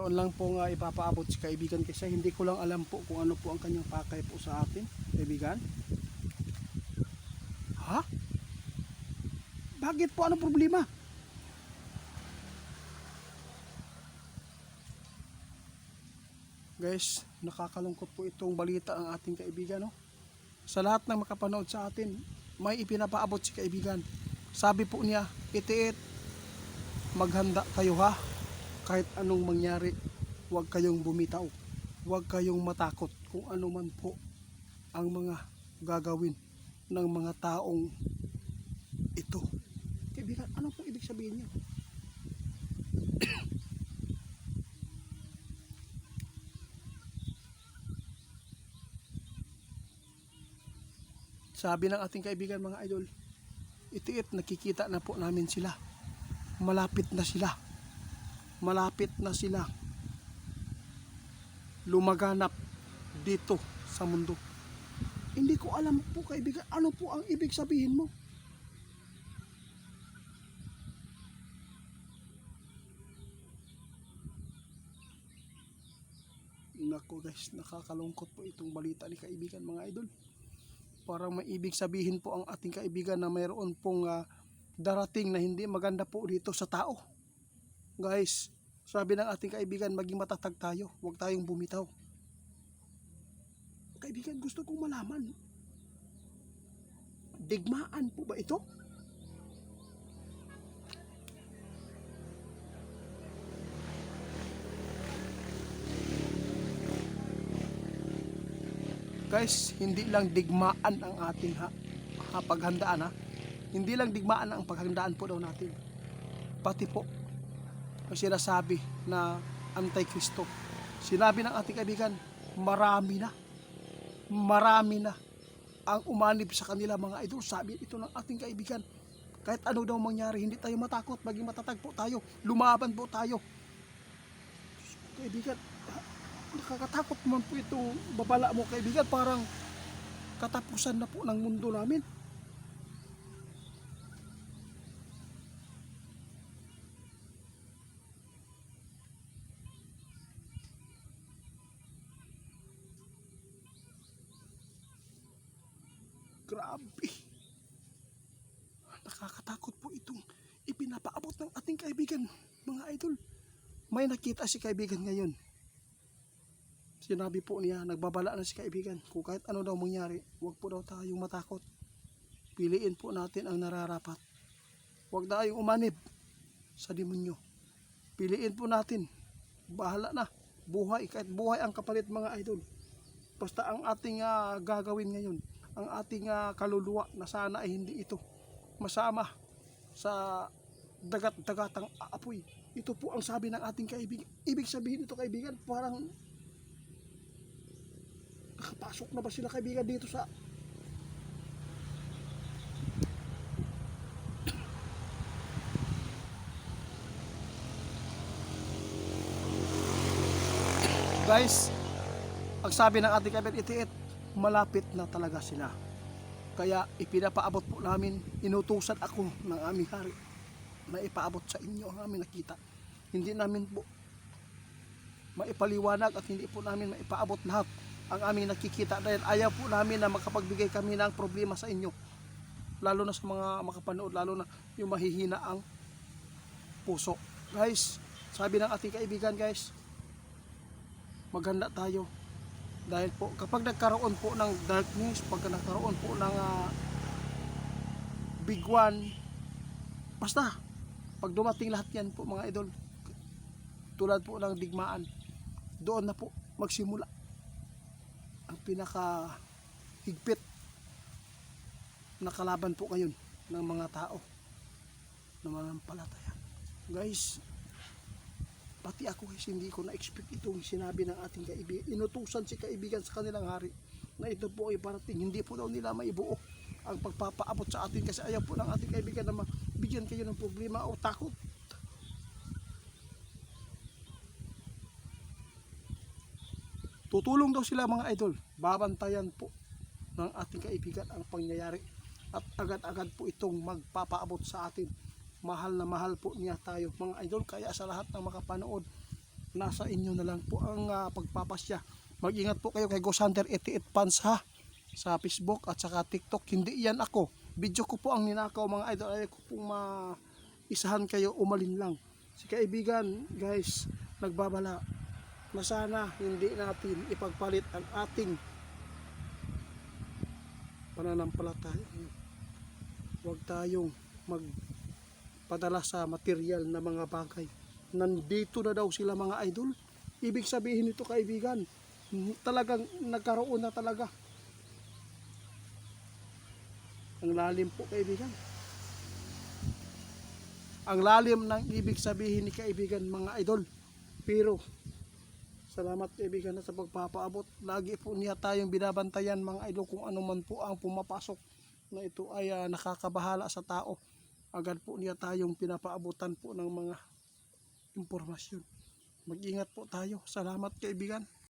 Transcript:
mayroon lang pong ipapaabot si kaibigan kasi hindi ko lang alam po kung ano po ang kanyang pakay po sa atin, kaibigan. Ha? Bakit po? Ano problema? Guys, nakakalungkot po itong balita ang ating kaibigan, no? Sa lahat ng makapanood sa atin, may ipinapaabot si kaibigan. Sabi po niya, itiit, maghanda kayo ha. Kahit anong mangyari, huwag kayong bumitaw. Huwag kayong matakot kung ano man po ang mga gagawin ng mga taong ito. Kaibigan, ano po ibig sabihin niya? Sabi ng ating kaibigan, mga idol, itiit, nakikita na po namin sila. Malapit na sila. Malapit na sila lumaganap dito sa mundo. Hindi ko alam po, kaibigan, ano po ang ibig sabihin mo? Nako guys, nakakalungkot po itong balita ni kaibigan, mga idol. Parang may ibig sabihin po ang ating kaibigan na mayroon pong darating na hindi maganda po dito sa tao. Guys, sabi ng ating kaibigan, maging matatag tayo, huwag tayong bumitaw. Kaibigan, gusto kong malaman, digmaan po ba ito? Guys, hindi lang digmaan ang ating paghandaan ha. Hindi lang digmaan ang paghandaan po daw natin. Pati po ang sinasabi na Antikristo. Sinabi ng ating kaibigan, marami na ang umanib sa kanila, mga idol. Sabi ito ng ating kaibigan, kahit ano daw mangyari, hindi tayo matakot, maging matatag po tayo, lumaban po tayo. Kaibigan, nakakatakot man po ito, babala mo kaibigan, parang katapusan na po ng mundo namin. Grabe, nakakatakot po itong ipinapaabot ng ating kaibigan, mga idol. May nakita si kaibigan ngayon. Sinabi po niya, nagbabala na si kaibigan, kung kahit ano daw mangyari, huwag po daw tayong matakot. Piliin po natin ang nararapat. Huwag tayong umanib sa demonyo. Piliin po natin. Bahala na. Buhay, kahit buhay ang kapalit, mga idol. Basta ang ating gagawin ngayon, ang ating kaluluwa na sana ay hindi ito masama sa dagat-dagatang apoy. Ito po ang sabi ng ating kaibigan. Ibig sabihin ito, kaibigan, parang nakapasok na ba sila, kaibigan, dito sa guys, ang sabi ng ating kaibigan, itiit, malapit na talaga sila. Kaya ipinapaabot po namin, inutusan ako ng aming hari na ipaabot sa inyo ang aming nakita. Hindi namin po maipaliwanag at hindi po namin maipaabot lahat ang aming nakikita dahil ayaw po namin na makapagbigay kami ng problema sa inyo, lalo na sa mga makapanood, lalo na yung mahihina ang puso. Guys, sabi ng ating kaibigan, guys, maghanda tayo. Dahil po kapag nagkaroon po ng darkness, pag nagkaroon po ng big one, basta pag dumating lahat yan po, mga idol, tulad po ng digmaan, doon na po magsimula ang pinaka higpit na kalaban po ngayon ng mga tao na manampalataya. Guys, pati ako guys, hindi ko na-expect itong sinabi ng ating kaibigan. Inutusan si kaibigan sa kanilang hari na ito po ay parating. Hindi po daw nila maibuo ang pagpapaabot sa atin kasi ayaw po ng ating kaibigan na mabigyan kayo ng problema o takot. Tutulong daw sila, mga idol. Babantayan po ng ating kaibigan ang pangyayari at agad-agad po itong magpapaabot sa atin. Mahal na mahal po niya tayo, mga idol. Kaya sa lahat ng makapanood, nasa inyo na lang po ang pagpapasya. Mag-ingat po kayo kay Ghost Hunter 88 Fans ha, sa Facebook at saka TikTok. Hindi yan ako, video ko po ang ninakaw mga idol. Ay ko pong isahan kayo, umalin lang. Si kaibigan guys, nagbabala na sana hindi natin ipagpalit ang ating pananampalataya. Huwag tayong magpadala sa material na mga bagay. Nandito na daw sila mga idol. Ibig sabihin nito kaibigan, talagang nagkaroon na talaga. Ang lalim po kaibigan. Ang lalim ng ibig sabihin ni kaibigan mga idol. Pero salamat kaibigan na sa pagpapaabot. Lagi po niya tayong binabantayan mga idol kung ano man po ang pumapasok na ito ay nakakabahala sa tao. Agad po niya tayong pinapaabutan po ng mga impormasyon. Mag-ingat po tayo. Salamat kaibigan.